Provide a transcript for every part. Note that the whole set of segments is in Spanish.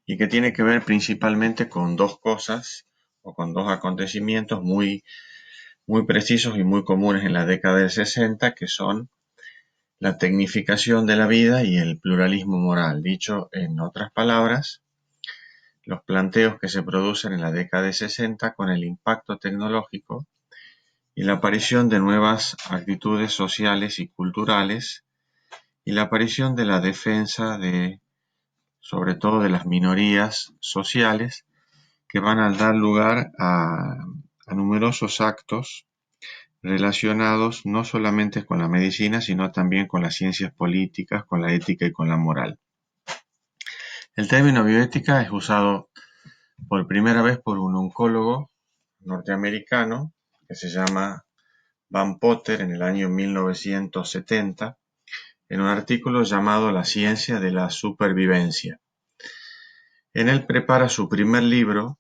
y que tiene que ver principalmente con dos cosas o con dos acontecimientos muy precisos y muy comunes en la década del 60, que son la tecnificación de la vida y el pluralismo moral. Dicho en otras palabras, los planteos que se producen en la década de 60 con el impacto tecnológico y la aparición de nuevas actitudes sociales y culturales y la aparición de la defensa de, sobre todo, de las minorías sociales que van a dar lugar a numerosos actos relacionados no solamente con la medicina, sino también con las ciencias políticas, con la ética y con la moral. El término bioética es usado por primera vez por un oncólogo norteamericano que se llama Van Potter en el año 1970, en un artículo llamado La ciencia de la supervivencia. En él prepara su primer libro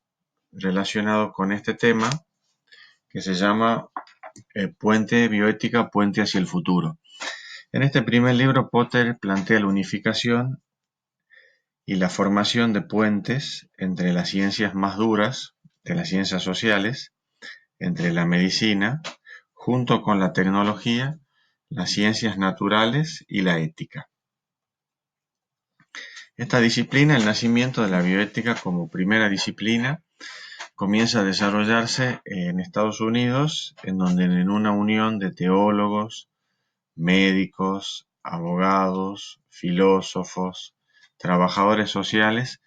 relacionado con este tema, que se llama Puente Bioética, Puente hacia el futuro. En este primer libro, Potter plantea la unificación y la formación de puentes entre las ciencias más duras, de las ciencias sociales, entre la medicina, junto con la tecnología, las ciencias naturales y la ética. Esta disciplina, el nacimiento de la bioética como primera disciplina, comienza a desarrollarse en Estados Unidos, en donde en una unión de teólogos, médicos, abogados, filósofos, trabajadores sociales,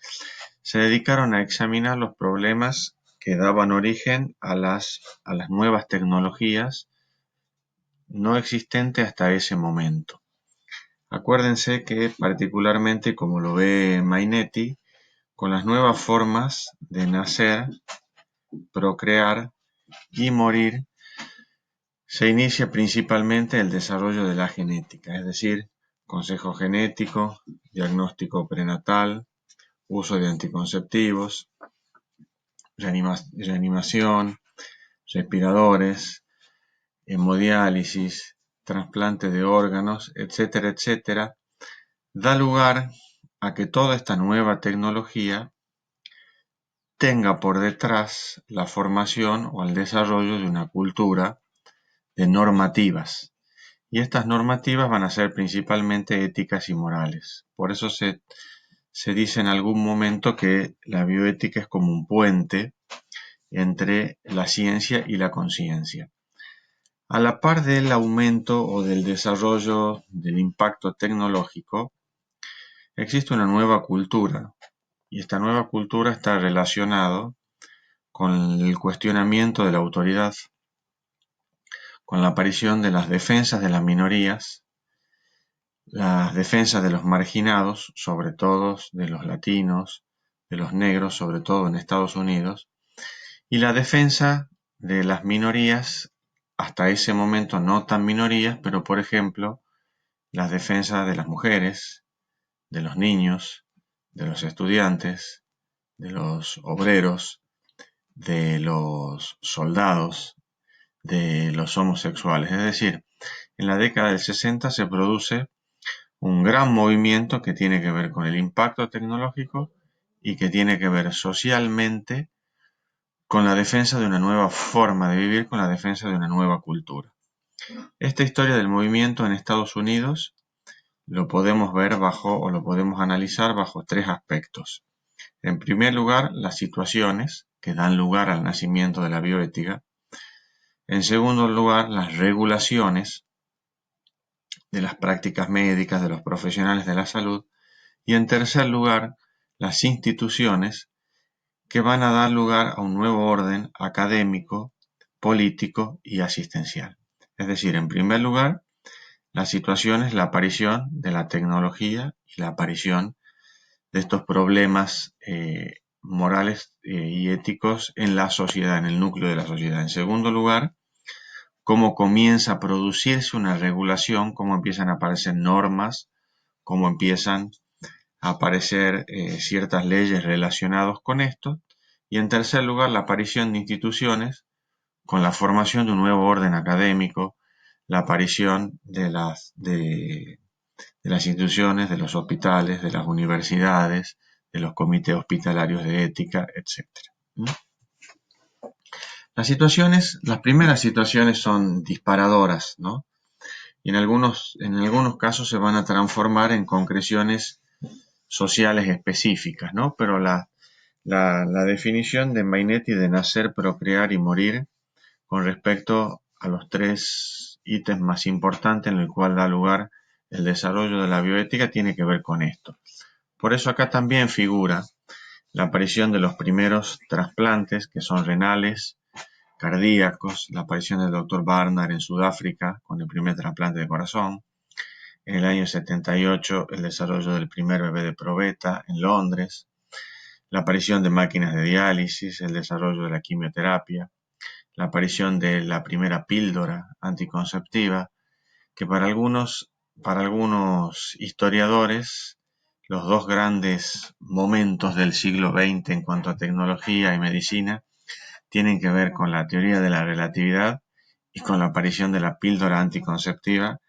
se dedicaron a examinar los problemas que daban origen a las nuevas tecnologías no existentes hasta ese momento. Acuérdense que particularmente, como lo ve Mainetti, con las nuevas formas de nacer, procrear y morir, se inicia principalmente el desarrollo de la genética, es decir, consejo genético, diagnóstico prenatal, uso de anticonceptivos, reanimación, respiradores, hemodiálisis, trasplante de órganos, etcétera, etcétera, da lugar a que toda esta nueva tecnología tenga por detrás la formación o el desarrollo de una cultura de normativas. Y estas normativas van a ser principalmente éticas y morales. Por eso se dice en algún momento que la bioética es como un puente entre la ciencia y la conciencia. A la par del aumento o del desarrollo del impacto tecnológico, existe una nueva cultura, y esta nueva cultura está relacionada con el cuestionamiento de la autoridad, con la aparición de las defensas de las minorías, las defensas de los marginados, sobre todo de los latinos, de los negros, sobre todo en Estados Unidos, y la defensa de las minorías, hasta ese momento no tan minorías, pero por ejemplo, las defensas de las mujeres, de los niños, de los estudiantes, de los obreros, de los soldados, de los homosexuales. Es decir, en la década del 60 se produce un gran movimiento que tiene que ver con el impacto tecnológico y que tiene que ver socialmente con la defensa de una nueva forma de vivir, con la defensa de una nueva cultura. Esta historia del movimiento en Estados Unidos lo podemos ver o lo podemos analizar bajo tres aspectos. En primer lugar, las situaciones que dan lugar al nacimiento de la bioética. En segundo lugar, las regulaciones de las prácticas médicas de los profesionales de la salud. Y en tercer lugar, las instituciones que van a dar lugar a un nuevo orden académico, político y asistencial. Es decir, en primer lugar, la situación es la aparición de la tecnología y la aparición de estos problemas morales y éticos en la sociedad, en el núcleo de la sociedad. En segundo lugar, cómo comienza a producirse una regulación, cómo empiezan a aparecer normas, cómo empiezan a aparecer ciertas leyes relacionadas con esto. Y en tercer lugar, la aparición de instituciones con la formación de un nuevo orden académico, la aparición de las instituciones, de los hospitales, de las universidades, de los comités hospitalarios de ética, etc. Las primeras situaciones son disparadoras, ¿no? Y en algunos casos se van a transformar en concreciones sociales específicas, ¿no? Pero la definición de Mainetti de nacer, procrear y morir con respecto a los tres ítems más importantes en el cual da lugar el desarrollo de la bioética tiene que ver con esto. Por eso acá también figura la aparición de los primeros trasplantes, que son renales, cardíacos, la aparición del Dr. Barnard en Sudáfrica con el primer trasplante de corazón, en el año 78 el desarrollo del primer bebé de probeta en Londres, la aparición de máquinas de diálisis, el desarrollo de la quimioterapia, la aparición de la primera píldora anticonceptiva, que para algunos historiadores los dos grandes momentos del siglo XX en cuanto a tecnología y medicina tienen que ver con la teoría de la relatividad y con la aparición de la píldora anticonceptiva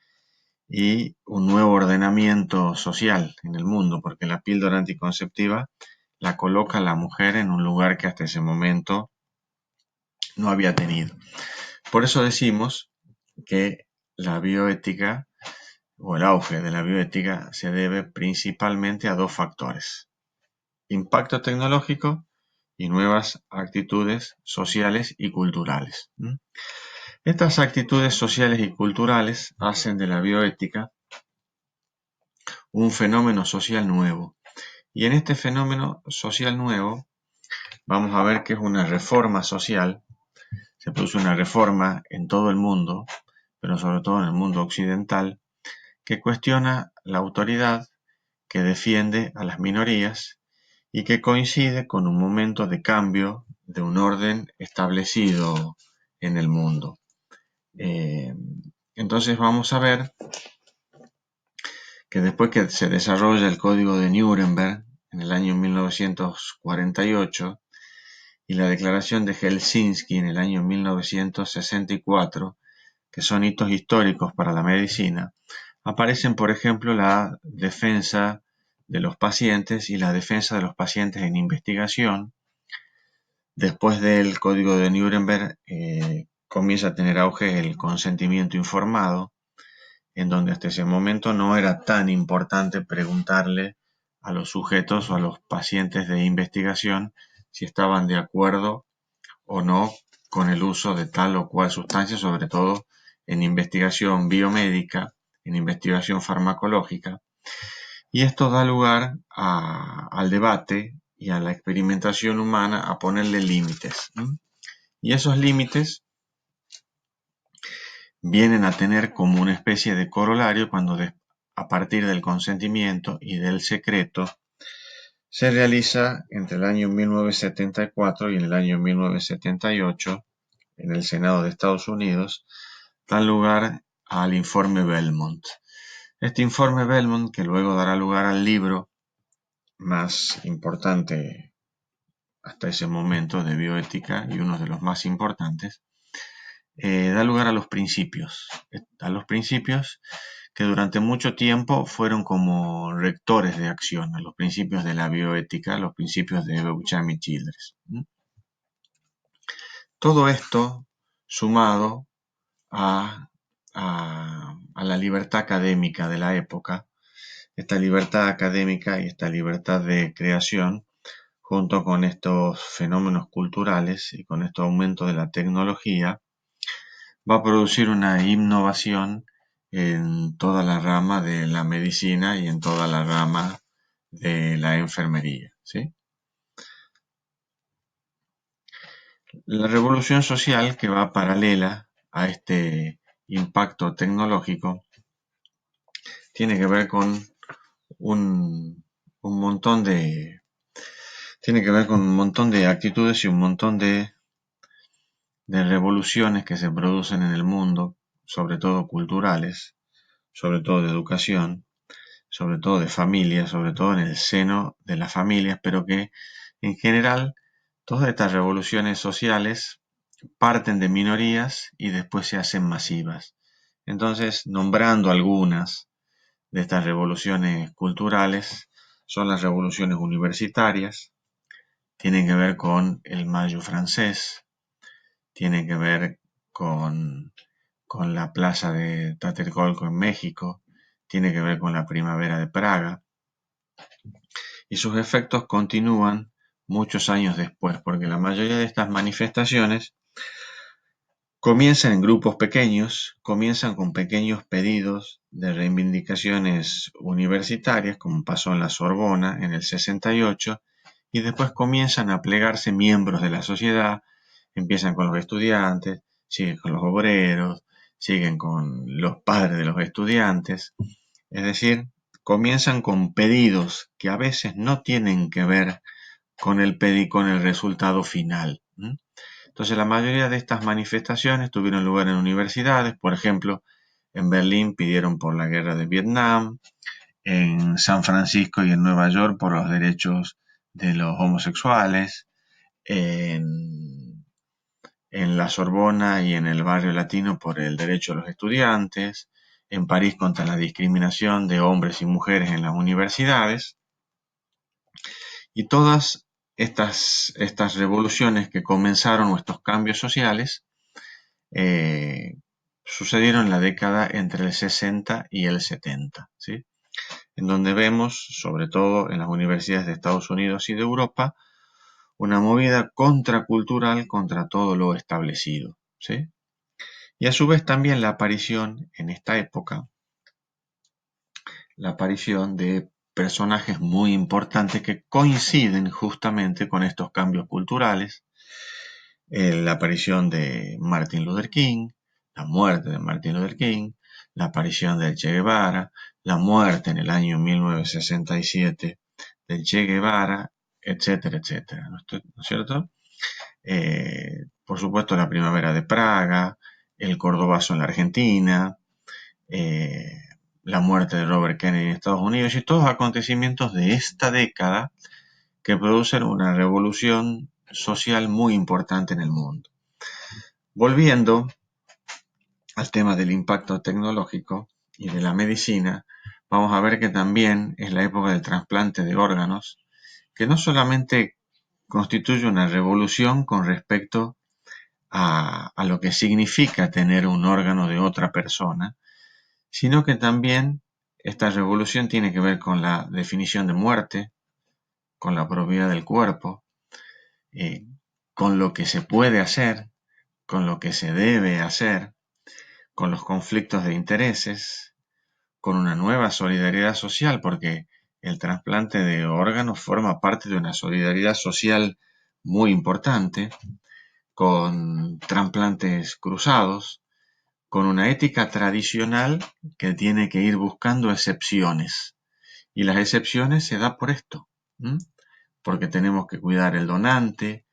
y un nuevo ordenamiento social en el mundo, porque la píldora anticonceptiva la coloca a la mujer en un lugar que hasta ese momento no había tenido. Por eso decimos que la bioética o el auge de la bioética se debe principalmente a dos factores: impacto tecnológico y nuevas actitudes sociales y culturales. Estas actitudes sociales y culturales hacen de la bioética un fenómeno social nuevo. Y en este fenómeno social nuevo vamos a ver que es una reforma social. Se produce una reforma en todo el mundo, pero sobre todo en el mundo occidental, que cuestiona la autoridad, que defiende a las minorías y que coincide con un momento de cambio de un orden establecido en el mundo. Entonces vamos a ver que después que se desarrolla el Código de Nuremberg en el año 1948 y la Declaración de Helsinki en el año 1964, que son hitos históricos para la medicina, aparecen, por ejemplo, la defensa de los pacientes y la defensa de los pacientes en investigación. Después del Código de Nuremberg comienza a tener auge el consentimiento informado, en donde hasta ese momento no era tan importante preguntarle a los sujetos o a los pacientes de investigación si estaban de acuerdo o no con el uso de tal o cual sustancia, sobre todo en investigación biomédica, en investigación farmacológica. Y esto da lugar al debate y a la experimentación humana a ponerle límites. Y esos límites vienen a tener como una especie de corolario cuando a partir del consentimiento y del secreto se realiza entre el año 1974 y el año 1978 en el Senado de Estados Unidos, dan lugar al informe Belmont. Este informe Belmont, que luego dará lugar al libro más importante hasta ese momento de bioética y uno de los más importantes, da lugar a los principios que durante mucho tiempo fueron como rectores de acción, a los principios de la bioética, los principios de Beauchamp y Childress. Todo esto sumado a la libertad académica de la época, esta libertad académica y esta libertad de creación, junto con estos fenómenos culturales y con este aumento de la tecnología, va a producir una innovación en toda la rama de la medicina y en toda la rama de la enfermería, ¿sí? La revolución social, que va paralela a este impacto tecnológico, tiene que ver con un montón de actitudes y un montón de revoluciones que se producen en el mundo, sobre todo culturales, sobre todo de educación, sobre todo de familia, sobre todo en el seno de las familias, pero que en general todas estas revoluciones sociales parten de minorías y después se hacen masivas. Entonces, nombrando algunas de estas revoluciones culturales, son las revoluciones universitarias, tienen que ver con el Mayo francés, tienen que ver con la plaza de Tlatelolco en México, tiene que ver con la primavera de Praga, y sus efectos continúan muchos años después, porque la mayoría de estas manifestaciones comienzan en grupos pequeños, comienzan con pequeños pedidos de reivindicaciones universitarias, como pasó en la Sorbona en el 68, y después comienzan a plegarse miembros de la sociedad, empiezan con los estudiantes, siguen con los obreros, siguen con los padres de los estudiantes, es decir, comienzan con pedidos que a veces no tienen que ver con el resultado final. Entonces, la mayoría de estas manifestaciones tuvieron lugar en universidades, por ejemplo, en Berlín pidieron por la guerra de Vietnam, en San Francisco y en Nueva York por los derechos de los homosexuales, en la Sorbona y en el barrio latino por el derecho de los estudiantes, en París contra la discriminación de hombres y mujeres en las universidades, y todas estas revoluciones que comenzaron, o estos cambios sociales, sucedieron en la década entre el 60 y el 70, ¿sí? En donde vemos, sobre todo en las universidades de Estados Unidos y de Europa, una movida contracultural contra todo lo establecido, ¿sí? Y a su vez también la aparición en esta época, la aparición de personajes muy importantes que coinciden justamente con estos cambios culturales, la aparición de Martin Luther King, la muerte de Martin Luther King, la aparición del Che Guevara, la muerte en el año 1967 del Che Guevara, etcétera, etcétera, ¿no es cierto? Por supuesto, la primavera de Praga, el Cordobazo en la Argentina, eh, la muerte de Robert Kennedy en Estados Unidos, y todos acontecimientos de esta década que producen una revolución social muy importante en el mundo. Volviendo al tema del impacto tecnológico y de la medicina, vamos a ver que también es la época del trasplante de órganos, que no solamente constituye una revolución con respecto a lo que significa tener un órgano de otra persona, sino que también esta revolución tiene que ver con la definición de muerte, con la propiedad del cuerpo, eh, con lo que se puede hacer, con lo que se debe hacer, con los conflictos de intereses, con una nueva solidaridad social, porque el trasplante de órganos forma parte de una solidaridad social muy importante, con trasplantes cruzados, con una ética tradicional que tiene que ir buscando excepciones. Y las excepciones se da por esto, ¿m? Porque tenemos que cuidar el donante,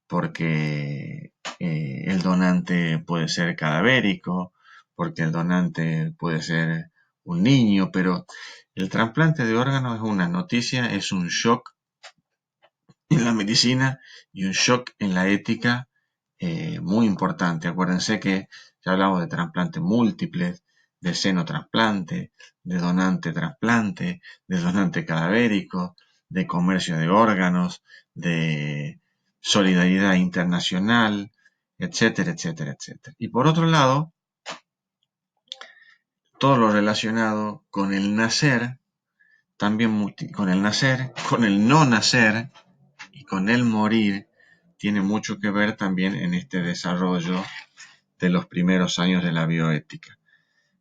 porque el donante puede ser cadavérico, porque el donante puede ser un niño, pero el trasplante de órganos es una noticia, es un shock en la medicina y un shock en la ética muy importante. Acuérdense que ya hablamos de trasplante múltiple, de seno trasplante, de donante cadavérico, de comercio de órganos, de solidaridad internacional, etcétera, etcétera, etcétera. Y por otro lado, todo lo relacionado con el nacer, también con el nacer, con el no nacer y con el morir, tiene mucho que ver también en este desarrollo de los primeros años de la bioética.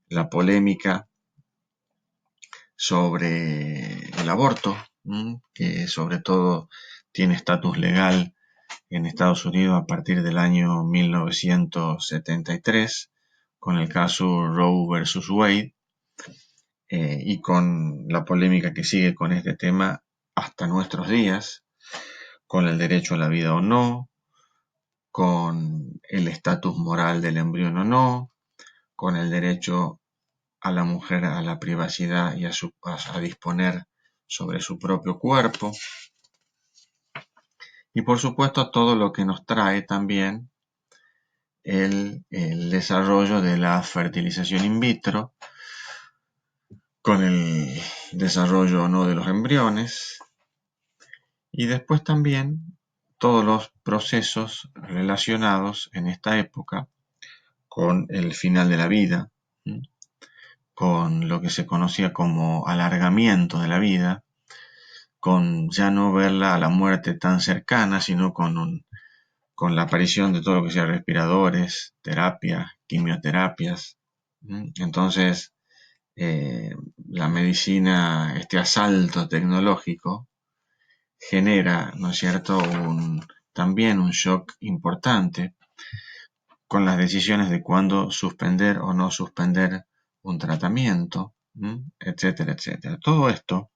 La polémica sobre el aborto, que sobre todo tiene estatus legal en Estados Unidos a partir del año 1973, con el caso Roe versus Wade, y con la polémica que sigue con este tema hasta nuestros días, con el derecho a la vida o no, con el estatus moral del embrión o no, con el derecho a la mujer a la privacidad y a disponer sobre su propio cuerpo, y por supuesto todo lo que nos trae también el desarrollo de la fertilización in vitro con el desarrollo o no de los embriones, y después también todos los procesos relacionados en esta época con el final de la vida, con lo que se conocía como alargamiento de la vida, con ya no verla a la muerte tan cercana, sino con la aparición de todo lo que sea respiradores, terapias, quimioterapias. Entonces, la medicina, este asalto tecnológico, genera, ¿no es cierto?, también un shock importante con las decisiones de cuándo suspender o no suspender un tratamiento, etcétera, etcétera. Todo esto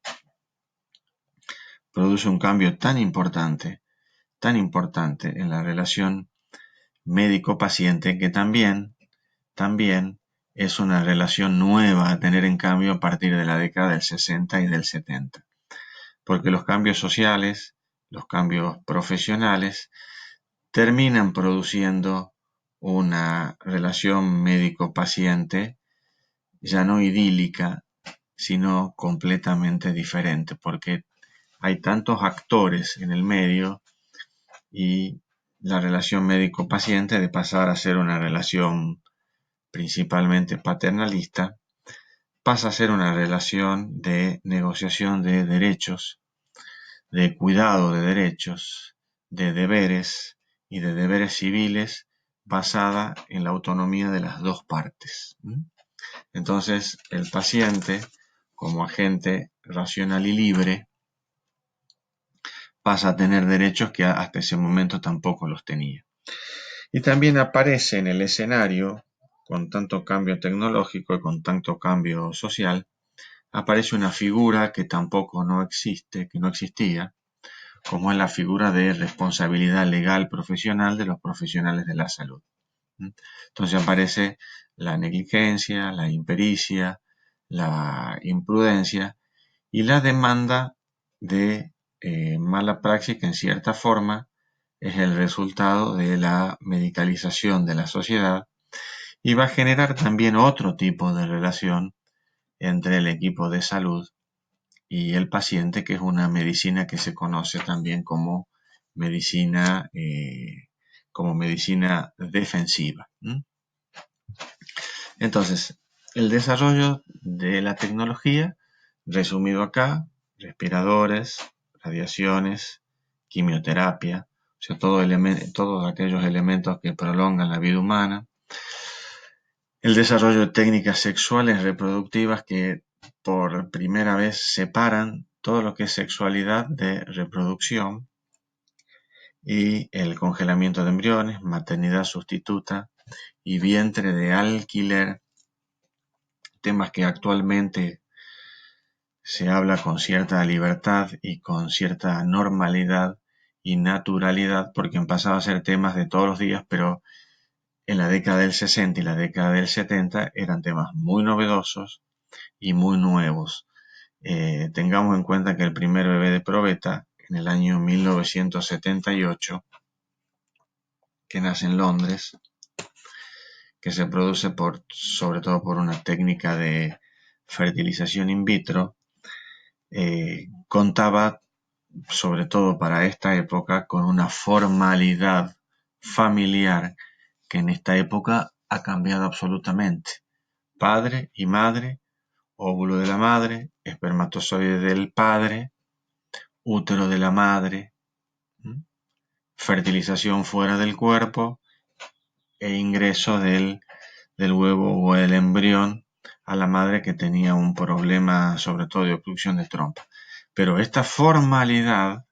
produce un cambio tan importante en la relación médico-paciente que también es una relación nueva a tener en cambio a partir de la década del 60 y del 70. Porque los cambios sociales, los cambios profesionales, terminan produciendo una relación médico-paciente ya no idílica, sino completamente diferente, porque hay tantos actores en el medio y la relación médico-paciente, de pasar a ser una relación principalmente paternalista, pasa a ser una relación de negociación de derechos, de cuidado de derechos, de deberes y de deberes civiles, basada en la autonomía de las dos partes. Entonces, el paciente, como agente racional y libre, pasa a tener derechos que hasta ese momento tampoco los tenía. Y también aparece en el escenario, con tanto cambio tecnológico y con tanto cambio social, aparece una figura que tampoco no existe, que no existía, como es la figura de responsabilidad legal profesional de los profesionales de la salud. Entonces aparece la negligencia, la impericia, la imprudencia y la demanda de mala praxis, que en cierta forma es el resultado de la medicalización de la sociedad y va a generar también otro tipo de relación entre el equipo de salud y el paciente, que es una medicina que se conoce también medicina, como medicina defensiva. Entonces, el desarrollo de la tecnología, resumido acá, respiradores, radiaciones, quimioterapia, o sea, todos aquellos elementos que prolongan la vida humana. El desarrollo de técnicas sexuales reproductivas que por primera vez separan todo lo que es sexualidad de reproducción, y el congelamiento de embriones, maternidad sustituta y vientre de alquiler, temas que actualmente se habla con cierta libertad y con cierta normalidad y naturalidad, porque han pasado a ser temas de todos los días, pero en la década del 60 y la década del 70 eran temas muy novedosos y muy nuevos. Tengamos en cuenta que el primer bebé de probeta, en el año 1978, que nace en Londres, que se produce sobre todo por una técnica de fertilización in vitro, contaba, sobre todo para esta época, con una formalidad familiar que en esta época ha cambiado absolutamente. Padre y madre, óvulo de la madre, espermatozoide del padre, útero de la madre, fertilización fuera del cuerpo e ingreso del huevo o el embrión a la madre, que tenía un problema sobre todo de obstrucción de trompa. Pero esta formalidad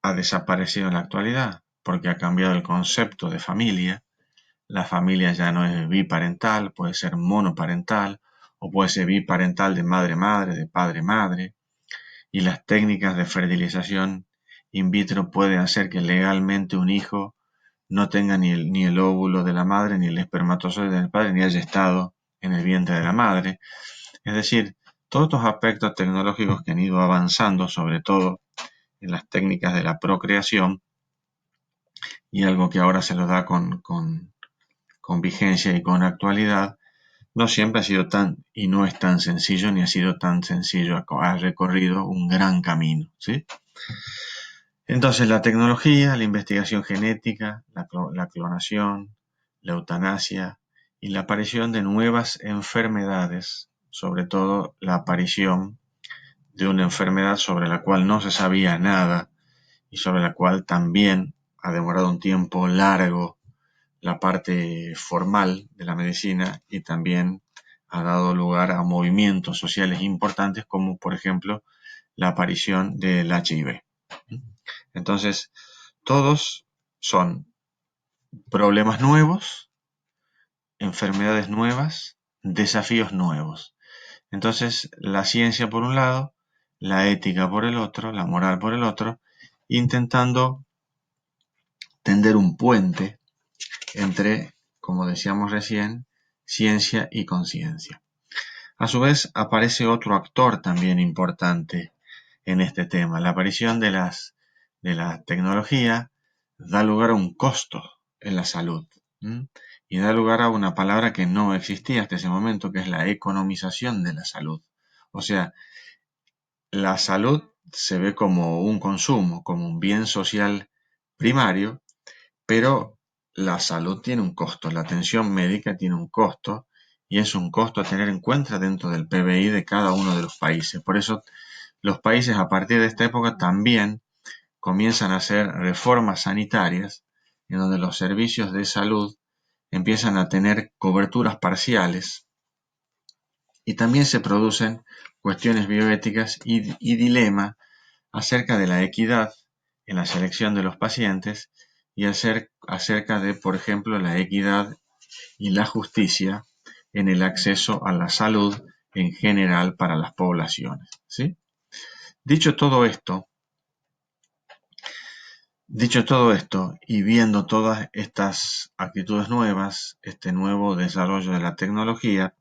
ha desaparecido en la actualidad, porque ha cambiado el concepto de familia. La familia ya no es biparental, puede ser monoparental, o puede ser biparental de madre-madre, de padre-madre, y las técnicas de fertilización in vitro pueden hacer que legalmente un hijo no tenga ni el óvulo de la madre, ni el espermatozoide del padre, ni haya estado en el vientre de la madre. Es decir, todos estos aspectos tecnológicos que han ido avanzando, sobre todo en las técnicas de la procreación, y algo que ahora se lo da con vigencia y con actualidad, no siempre ha sido tan, y no es tan sencillo, ni ha sido tan sencillo, ha recorrido un gran camino, ¿sí? Entonces, la tecnología, la investigación genética, la clonación, la eutanasia y la aparición de nuevas enfermedades, sobre todo la aparición de una enfermedad sobre la cual no se sabía nada y sobre la cual también ha demorado un tiempo largo la parte formal de la medicina y también ha dado lugar a movimientos sociales importantes como por ejemplo la aparición del HIV. Entonces, todos son problemas nuevos, enfermedades nuevas, desafíos nuevos. Entonces, la ciencia por un lado, la ética por el otro, la moral por el otro, intentando tender un puente entre, como decíamos recién, ciencia y conciencia. A su vez, aparece otro actor también importante en este tema. La aparición de la tecnología da lugar a un costo en la salud, ¿m? Y da lugar a una palabra que no existía hasta ese momento, que es la economización de la salud. O sea, la salud se ve como un consumo, como un bien social primario, pero la salud tiene un costo, la atención médica tiene un costo y es un costo a tener en cuenta dentro del PBI de cada uno de los países. Por eso los países a partir de esta época también comienzan a hacer reformas sanitarias en donde los servicios de salud empiezan a tener coberturas parciales y también se producen cuestiones bioéticas y dilemas acerca de la equidad en la selección de los pacientes y acerca de, por ejemplo, la equidad y la justicia en el acceso a la salud en general para las poblaciones, ¿sí? Dicho todo esto, Dicho todo esto y viendo todas estas actitudes nuevas, este nuevo desarrollo de la tecnología,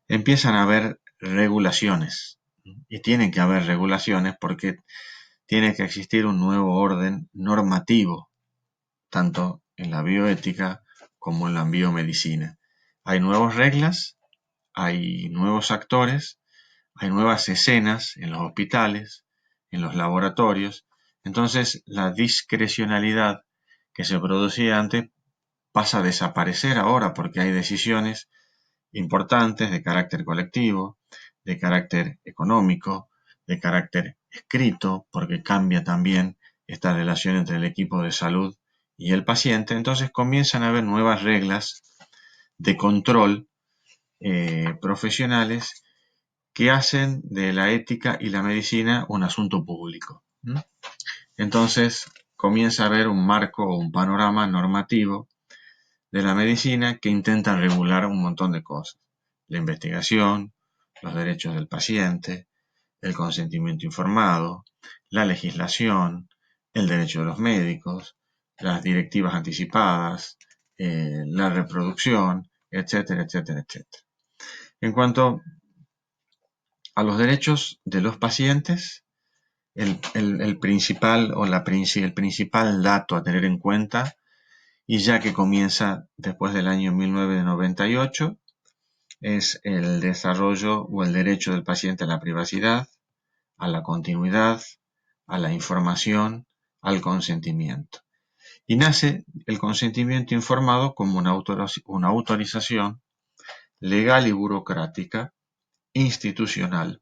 empiezan a haber regulaciones. Y tienen que haber regulaciones porque tiene que existir un nuevo orden normativo, tanto en la bioética como en la biomedicina. Hay nuevas reglas, hay nuevos actores, hay nuevas escenas en los hospitales, en los laboratorios. Entonces, la discrecionalidad que se producía antes pasa a desaparecer ahora porque hay decisiones importantes de carácter colectivo, de carácter económico, de carácter escrito, porque cambia también esta relación entre el equipo de salud y el paciente. Entonces comienzan a haber nuevas reglas de control profesionales que hacen de la ética y la medicina un asunto público. Entonces comienza a haber un marco o un panorama normativo de la medicina que intentan regular un montón de cosas. La investigación, los derechos del paciente, el consentimiento informado, la legislación, el derecho de los médicos, las directivas anticipadas, la reproducción, etcétera, etcétera, etcétera. En cuanto a los derechos de los pacientes, el principal o el principal dato a tener en cuenta, y ya que comienza después del año 1998, es el desarrollo o el derecho del paciente a la privacidad, a la continuidad, a la información, al consentimiento. Y nace el consentimiento informado como una autorización legal y burocrática institucional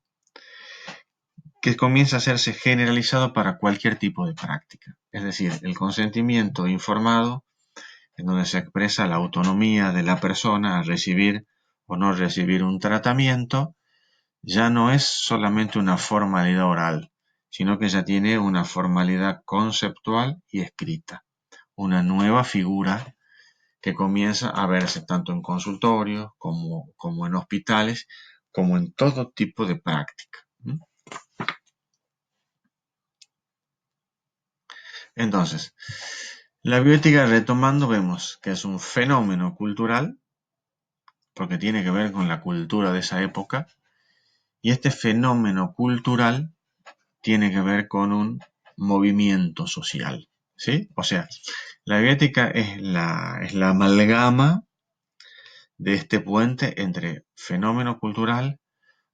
que comienza a hacerse generalizado para cualquier tipo de práctica. Es decir, el consentimiento informado en donde se expresa la autonomía de la persona a recibir o no recibir un tratamiento, ya no es solamente una formalidad oral, sino que ya tiene una formalidad conceptual y escrita, una nueva figura que comienza a verse tanto en consultorios como en hospitales, como en todo tipo de práctica. Entonces, la bioética retomando vemos que es un fenómeno cultural, porque tiene que ver con la cultura de esa época, y este fenómeno cultural tiene que ver con un movimiento social, ¿sí? O sea, la bioética es la amalgama de este puente entre fenómeno cultural,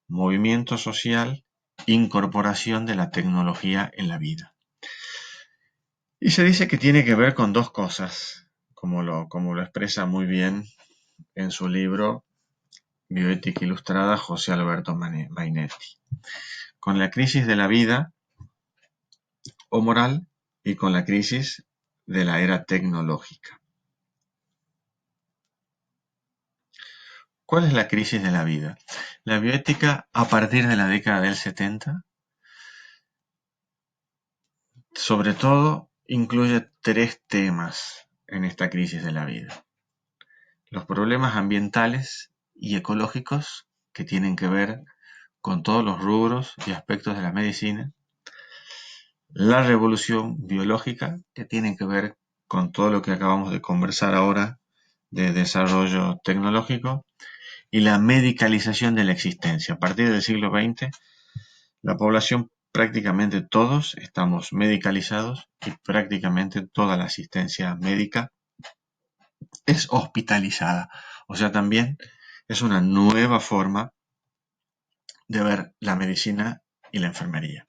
movimiento social, incorporación de la tecnología en la vida. Y se dice que tiene que ver con dos cosas, como lo expresa muy bien en su libro Bioética Ilustrada José Alberto Mainetti, con la crisis de la vida o moral y con la crisis de la era tecnológica. ¿Cuál es la crisis de la vida? La bioética, a partir de la década del 70, sobre todo, incluye tres temas en esta crisis de la vida. Los problemas ambientales y ecológicos que tienen que ver con todos los rubros y aspectos de la medicina. La revolución biológica, que tiene que ver con todo lo que acabamos de conversar ahora de desarrollo tecnológico. Y la medicalización de la existencia. A partir del siglo XX, la población, prácticamente todos, estamos medicalizados y prácticamente toda la asistencia médica es hospitalizada. O sea, también es una nueva forma de ver la medicina y la enfermería.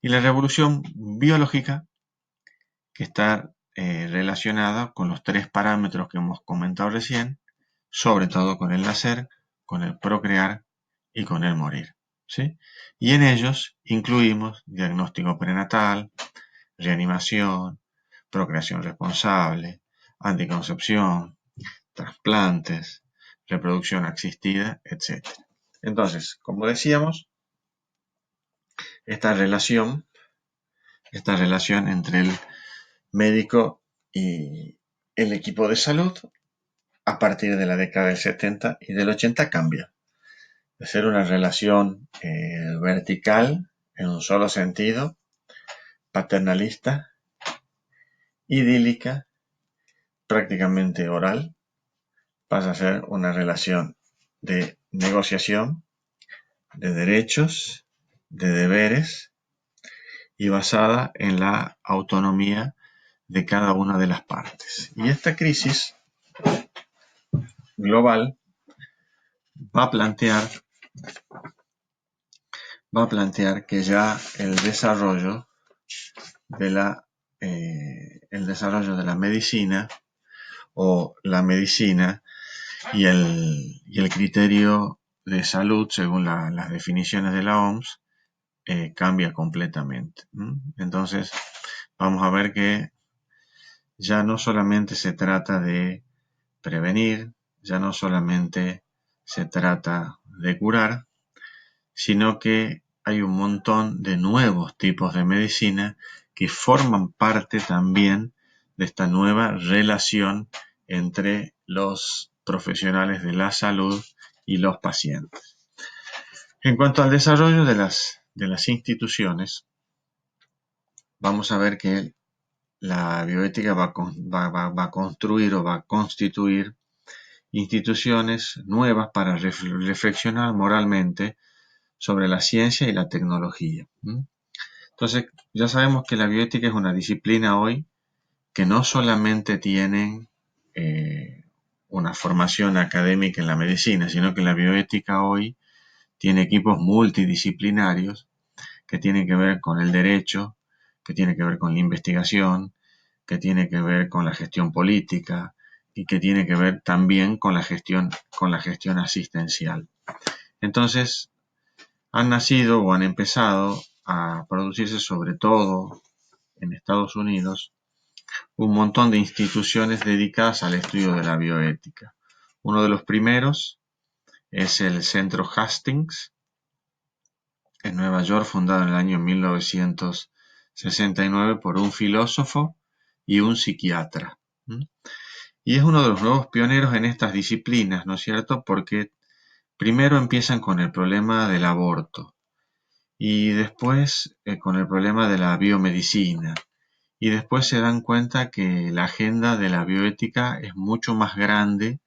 Y la revolución biológica, que está relacionada con los tres parámetros que hemos comentado recién, sobre todo con el nacer, con el procrear y con el morir. ¿Sí? Y en ellos incluimos diagnóstico prenatal, reanimación, procreación responsable, anticoncepción, trasplantes, reproducción asistida, etc. Entonces, como decíamos, esta relación entre el médico y el equipo de salud a partir de la década del 70 y del 80 cambia. De ser una relación vertical en un solo sentido, paternalista, idílica, prácticamente oral, pasa a ser una relación de negociación, de derechos, de deberes y basada en la autonomía de cada una de las partes. Y esta crisis global va a plantear que ya el desarrollo de la medicina o la medicina y el criterio de salud según las definiciones de la OMS cambia completamente. Entonces vamos a ver que ya no solamente se trata de prevenir, ya no solamente se trata de curar, sino que hay un montón de nuevos tipos de medicina que forman parte también de esta nueva relación entre los profesionales de la salud y los pacientes. En cuanto al desarrollo de las instituciones, vamos a ver que la bioética va a construir o va a constituir instituciones nuevas para reflexionar moralmente sobre la ciencia y la tecnología. Entonces, ya sabemos que la bioética es una disciplina hoy que no solamente tiene una formación académica en la medicina, sino que la bioética hoy tiene equipos multidisciplinarios que tienen que ver con el derecho, que tienen que ver con la investigación, que tiene que ver con la gestión política y que tiene que ver también con la gestión asistencial. Entonces, han nacido o han empezado a producirse, sobre todo en Estados Unidos, un montón de instituciones dedicadas al estudio de la bioética. Uno de los primeros es el Centro Hastings, en Nueva York, fundado en el año 1969 por un filósofo y un psiquiatra. Y es uno de los nuevos pioneros en estas disciplinas, ¿no es cierto? Porque primero empiezan con el problema del aborto y después con el problema de la biomedicina. Y después se dan cuenta que la agenda de la bioética es mucho más grande.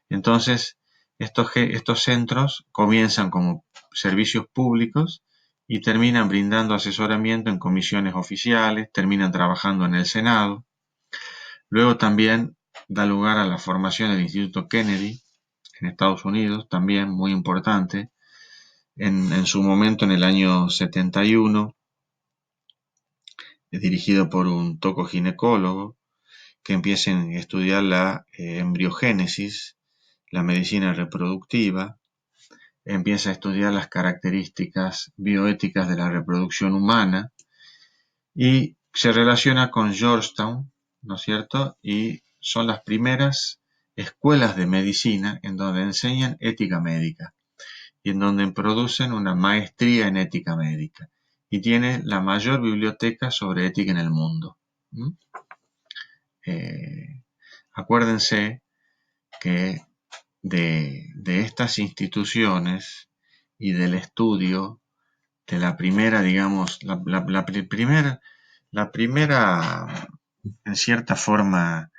Entonces, estos centros comienzan como servicios públicos y terminan brindando asesoramiento en comisiones oficiales, terminan trabajando en el Senado. Luego también da lugar a la formación del Instituto Kennedy, en Estados Unidos, también muy importante. En su momento, en el año 71, dirigido por un tocoginecólogo, que empiecen a estudiar la embriogénesis, la medicina reproductiva, empieza a estudiar las características bioéticas de la reproducción humana y se relaciona con Georgetown, ¿no es cierto? Y son las primeras escuelas de medicina en donde enseñan ética médica y en donde producen una maestría en ética médica y tiene la mayor biblioteca sobre ética en el mundo. ¿Mm? Acuérdense que de estas instituciones y del estudio de la primera, digamos, la primera, en cierta forma,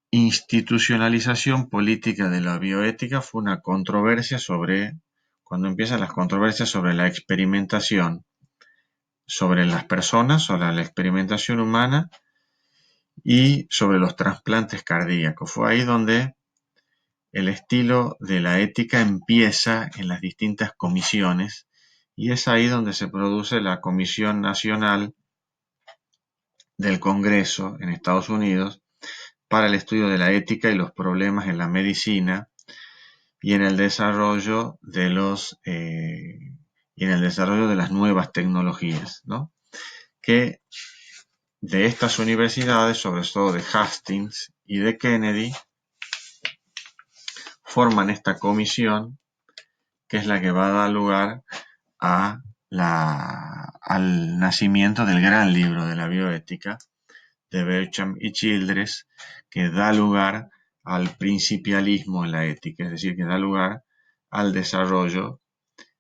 institucionalización política de la bioética fue una controversia sobre, cuando empiezan las controversias sobre la experimentación, sobre las personas, sobre la experimentación humana y sobre los trasplantes cardíacos. Fue ahí donde el estilo de la ética empieza en las distintas comisiones y es ahí donde se produce la Comisión Nacional del Congreso en Estados Unidos para el estudio de la ética y los problemas en la medicina y en el desarrollo de las nuevas tecnologías, ¿no? Que de estas universidades, sobre todo de Hastings y de Kennedy, forman esta comisión que es la que va a dar lugar al nacimiento del gran libro de la bioética de Beauchamp y Childress, que da lugar al principialismo en la ética, es decir, que da lugar al desarrollo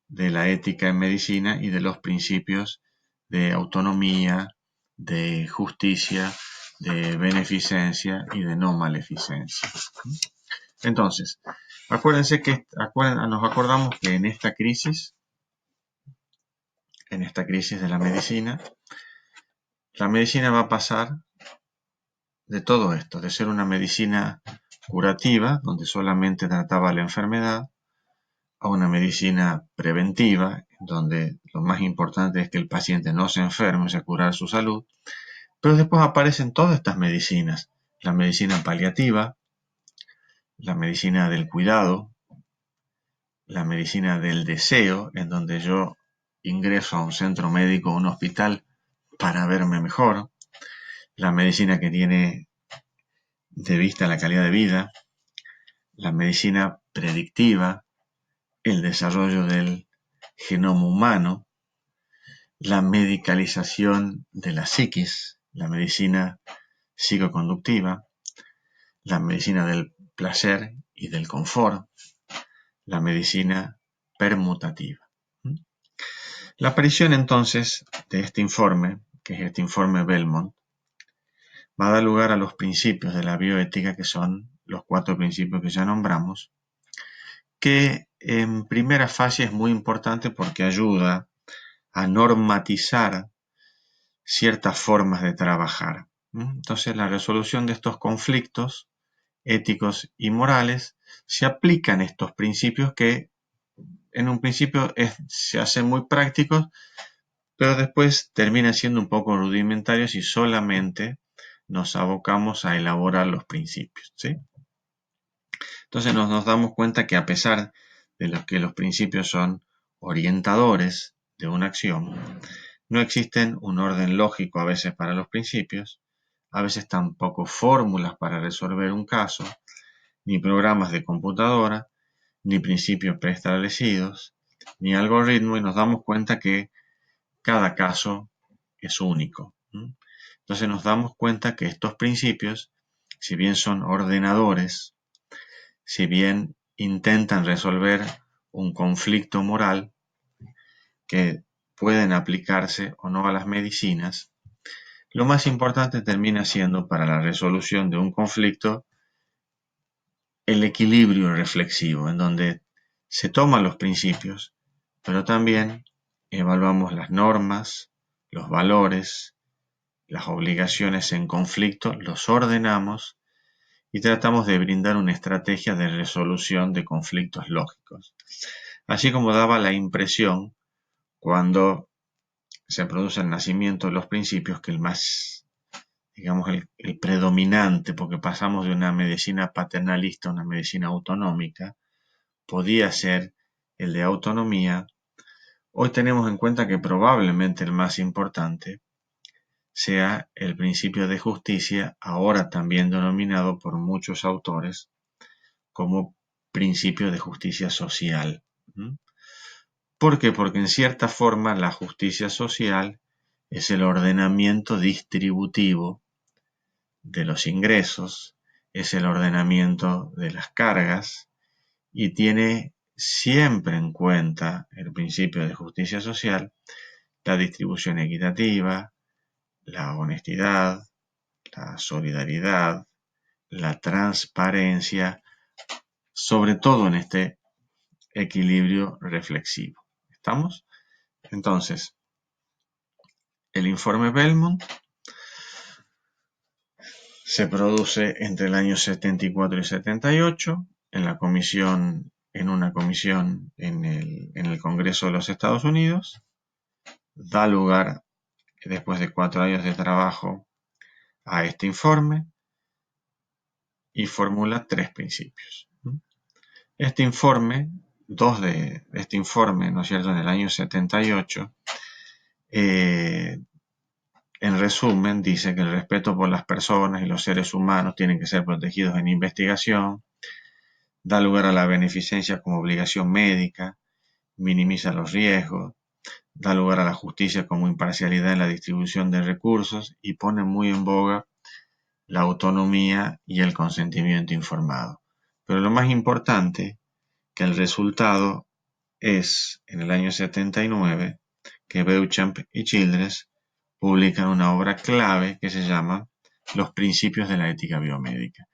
de la ética en medicina y de los principios de autonomía, de justicia, de beneficencia y de no maleficencia. Entonces, acuérdense que nos acordamos que en esta crisis de la medicina va a pasar de todo esto, de ser una medicina curativa, donde solamente trataba la enfermedad, a una medicina preventiva, donde lo más importante es que el paciente no se enferme, o sea, curar su salud. Pero después aparecen todas estas medicinas, la medicina paliativa, la medicina del cuidado, la medicina del deseo, en donde yo ingreso a un centro médico o un hospital para verme mejor, la medicina que tiene de vista la calidad de vida, la medicina predictiva, el desarrollo del genoma humano, la medicalización de la psiquis, la medicina psicoconductiva, la medicina del placer y del confort, la medicina permutativa. La aparición entonces de este informe, que es este informe Belmont, va a dar lugar a los principios de la bioética, que son los 4 principios que ya nombramos, que en primera fase es muy importante porque ayuda a normatizar ciertas formas de trabajar. Entonces, la resolución de estos conflictos éticos y morales se aplican estos principios que en un principio se hacen muy prácticos, pero después terminan siendo un poco rudimentarios y solamente nos abocamos a elaborar los principios, ¿sí? Entonces nos damos cuenta que a pesar de que los principios son orientadores de una acción, no existen un orden lógico a veces para los principios, a veces tampoco fórmulas para resolver un caso, ni programas de computadora, ni principios preestablecidos, ni algoritmos, y nos damos cuenta que cada caso es único. Entonces nos damos cuenta que estos principios, si bien son ordenadores, si bien intentan resolver un conflicto moral que pueden aplicarse o no a las medicinas, lo más importante termina siendo para la resolución de un conflicto el equilibrio reflexivo, en donde se toman los principios, pero también evaluamos las normas, los valores, las obligaciones en conflicto, los ordenamos y tratamos de brindar una estrategia de resolución de conflictos lógicos. Así como daba la impresión cuando se produce el nacimiento de los principios que el más, digamos, el predominante, porque pasamos de una medicina paternalista a una medicina autonómica, podía ser el de autonomía. Hoy tenemos en cuenta que probablemente el más importante sea el principio de justicia, ahora también denominado por muchos autores como principio de justicia social. ¿Por qué? Porque en cierta forma la justicia social es el ordenamiento distributivo de los ingresos, es el ordenamiento de las cargas y tiene siempre en cuenta el principio de justicia social, la distribución equitativa, la honestidad, la solidaridad, la transparencia, sobre todo en este equilibrio reflexivo. ¿Estamos? Entonces, el informe Belmont se produce entre el año 74 y 78 en la comisión, en una comisión en el Congreso de los Estados Unidos. Da lugar, después de 4 años de trabajo, a este informe y formula 3 principios. Este informe, dos de este informe, ¿no es cierto?, en el año 78, en resumen, dice que el respeto por las personas y los seres humanos tienen que ser protegidos en investigación, da lugar a la beneficencia como obligación médica, minimiza los riesgos, da lugar a la justicia como imparcialidad en la distribución de recursos y pone muy en boga la autonomía y el consentimiento informado. Pero lo más importante, que el resultado es, en el año 79, que Beauchamp y Childress publican una obra clave que se llama Los principios de la ética biomédica,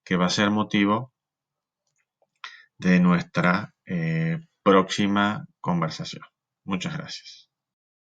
que va a ser motivo de nuestra próxima conversación. Muchas gracias.